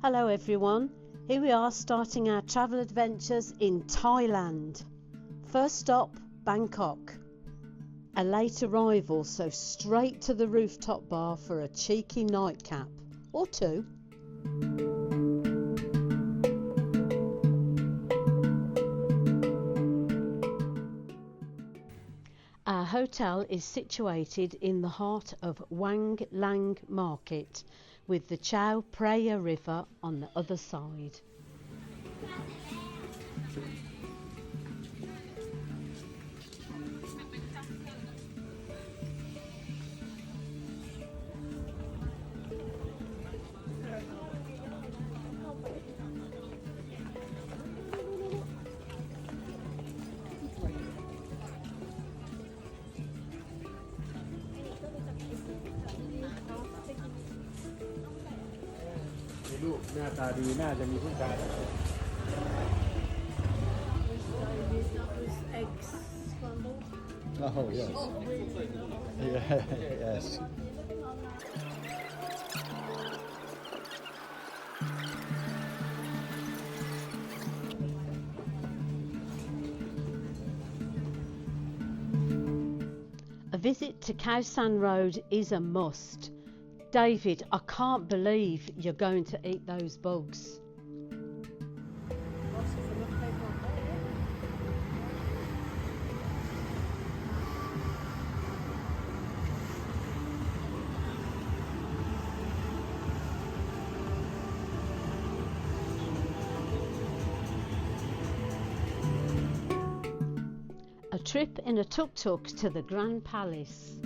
Hello everyone, here we are starting our travel adventures in Thailand. First stop, Bangkok. A late arrival, so straight to the rooftop bar for a cheeky nightcap or two. Our hotel is situated in the heart of Wat Chiang Man Market, with the Chao Phraya river on the other side. Eggs scrambled. Oh, yeah. Yeah, yes. A visit to Khao San Road is a must. David, I can't believe you're going to eat those bugs. A trip in a tuk-tuk to the Grand Palace.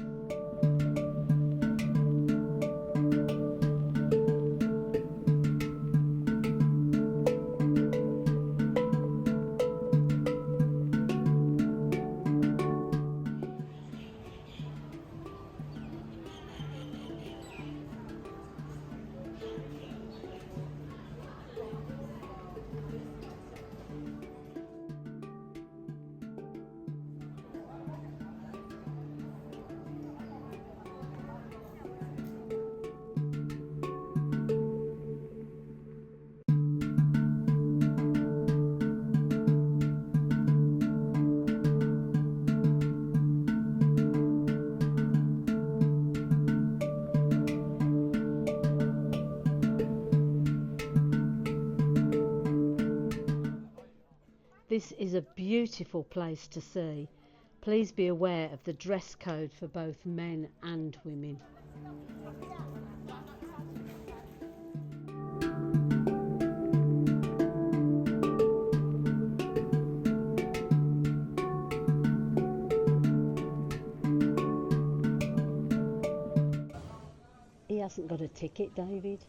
This is a beautiful place to see. Please be aware of the dress code for both men and women. He hasn't got a ticket, David.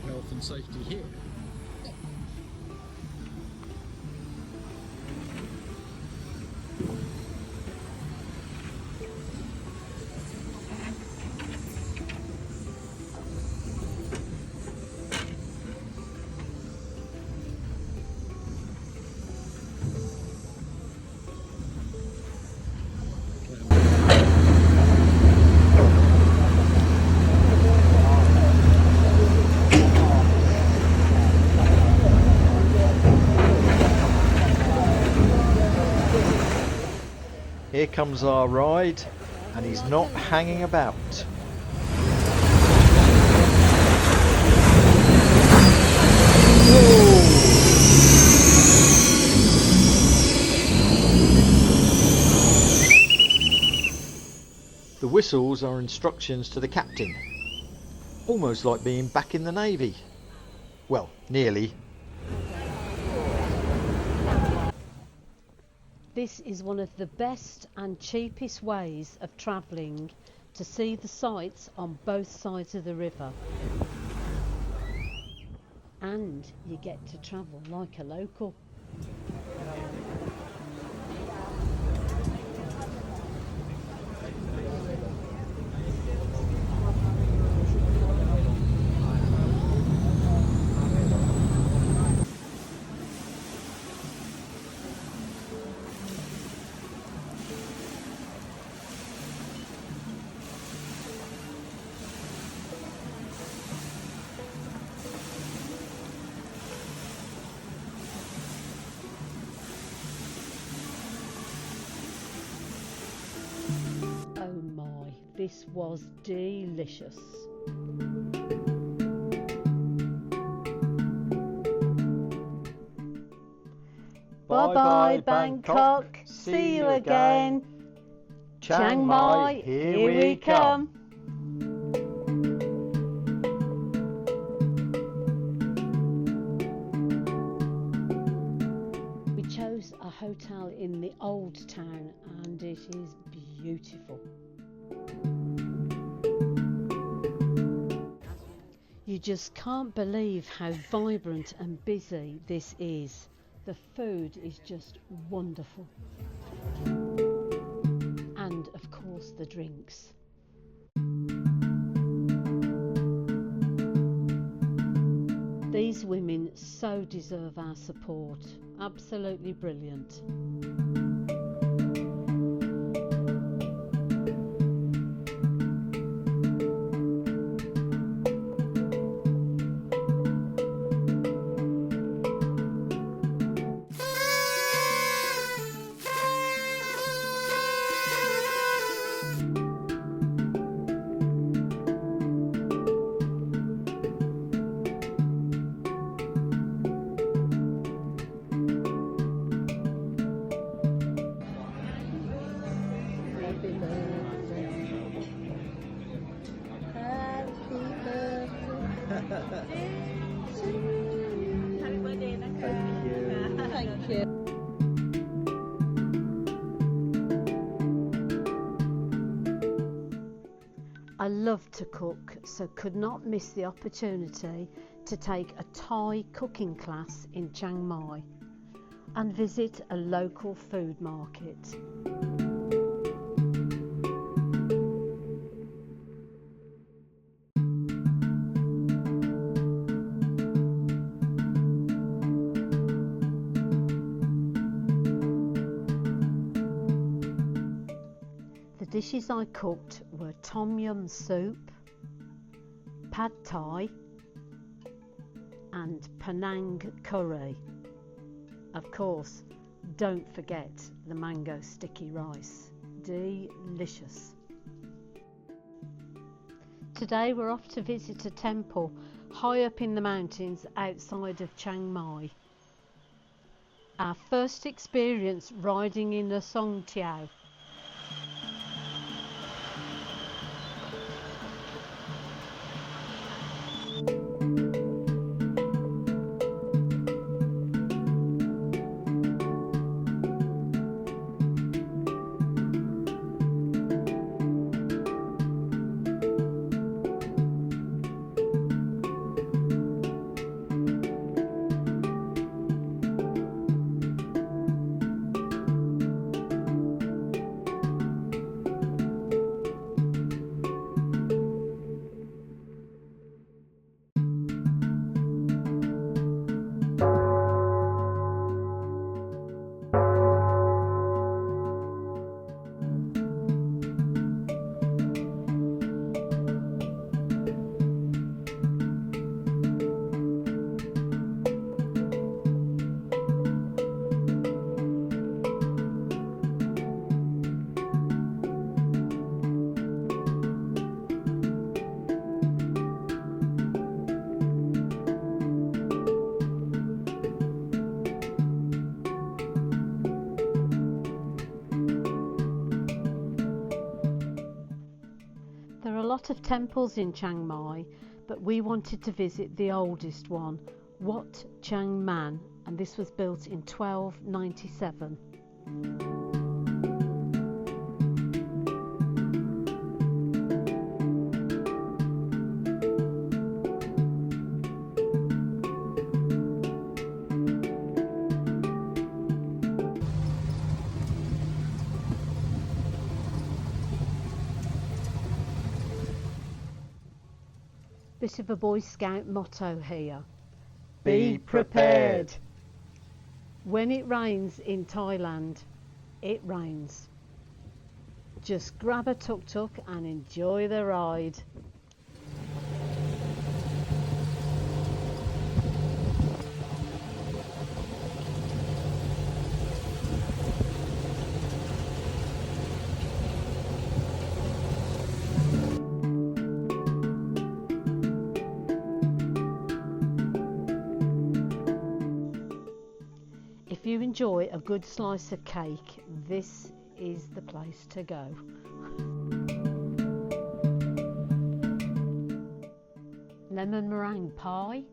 Health and safety here. Here comes our ride, and he's not hanging about. The whistles are instructions to the captain, almost like being back in the Navy. Well, nearly. This is one of the best and cheapest ways of travelling to see the sights on both sides of the river. And you get to travel like a local. this was delicious. Bye bye Bangkok, see you again. Chiang Mai, here we come. We chose a hotel in the old town and it is beautiful. You just can't believe how vibrant and busy this is. The food is just wonderful. And of course the drinks. These women so deserve our support. Absolutely brilliant. Thank you. I love to cook, so could not miss the opportunity to take a Thai cooking class in Chiang Mai and visit a local food market. The dishes I cooked were tom yum soup, pad thai and Penang curry. Of course, don't forget the mango sticky rice. Delicious. Today we're off to visit a temple high up in the mountains outside of Chiang Mai. Our first experience riding in a song Chao. There are a lot of temples in Chiang Mai, but we wanted to visit the oldest one, Wat Chiang Man, and this was built in 1297. Bit of a Boy Scout motto here. Be prepared. When it rains in Thailand, it rains. Just grab a tuk-tuk and enjoy the ride. enjoy a good slice of cake, this is the place to go. Lemon meringue pie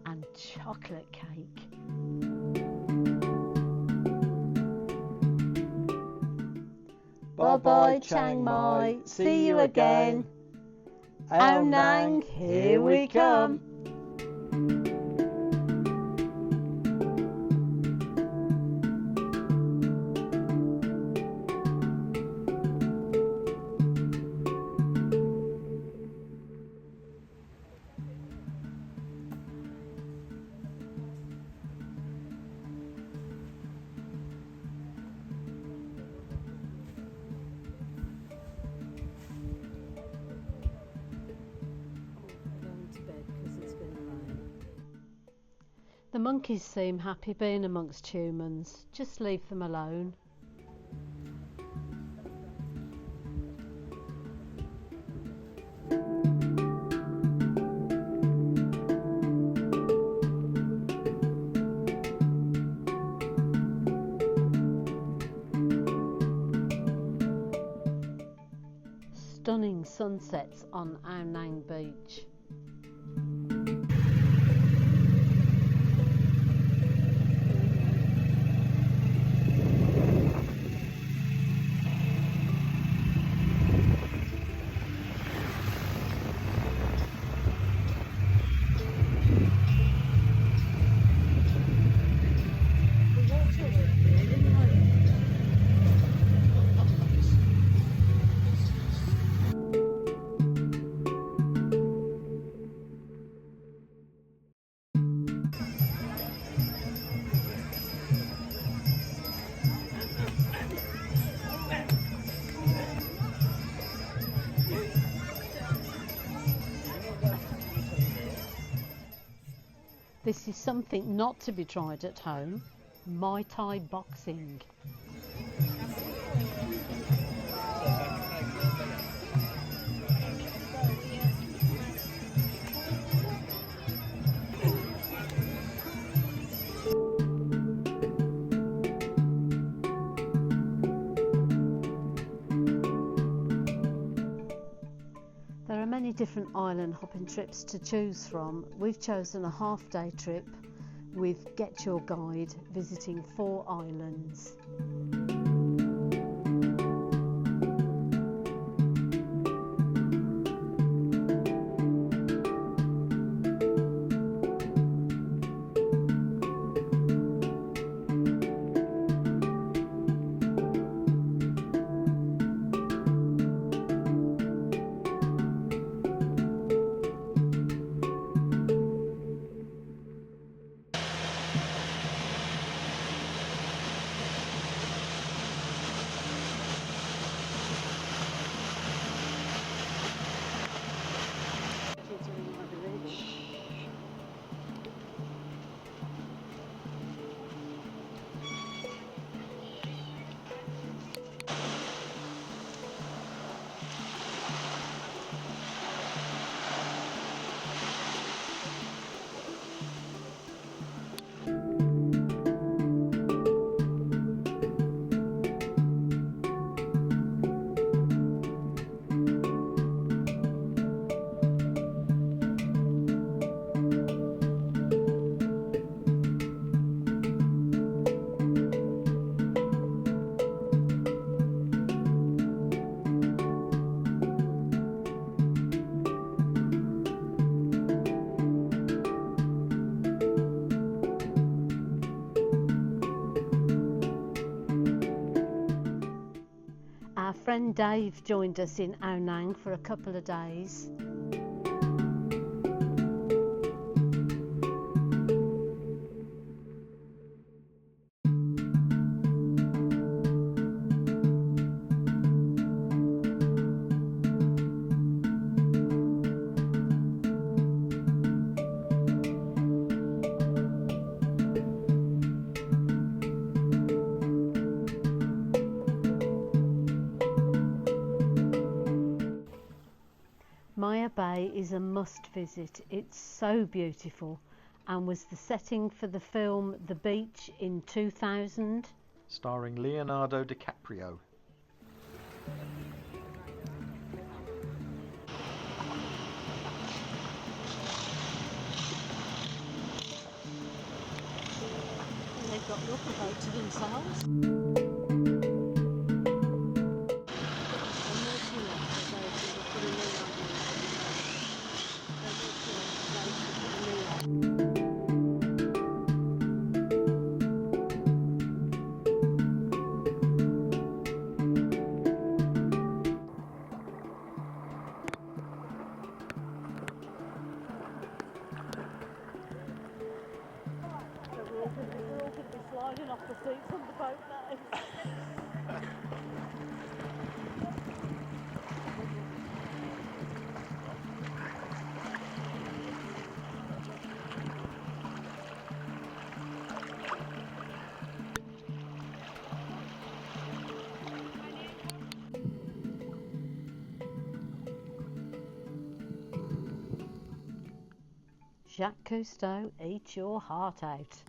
and chocolate cake. Bye bye Chiang Mai, see you again. Ao Nang, here we come. The monkeys seem happy being amongst humans. Just leave them alone. Stunning sunsets on Ao Nang beach. This is something not to be tried at home, Muay Thai boxing. There are many different island hopping trips to choose from. We've chosen a half-day trip with Get Your Guide visiting 4 islands. Our friend Dave joined us in Ao Nang for a couple of days. Maya Bay is a must visit. It's so beautiful and was the setting for the film The Beach in 2000. Starring Leonardo DiCaprio. They've got the upper boat to themselves. We're all going to be sliding off the seats on the boat now. Jacques Cousteau, eat your heart out.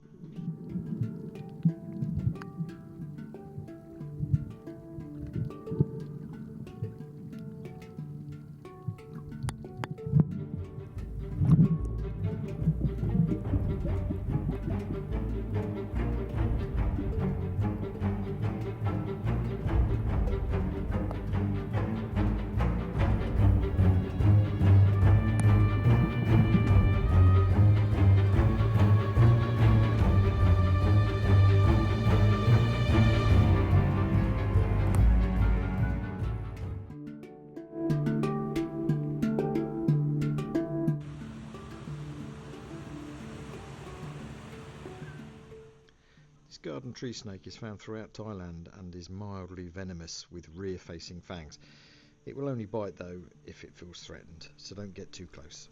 This garden tree snake is found throughout Thailand and is mildly venomous with rear-facing fangs. It will only bite though if it feels threatened, so don't get too close.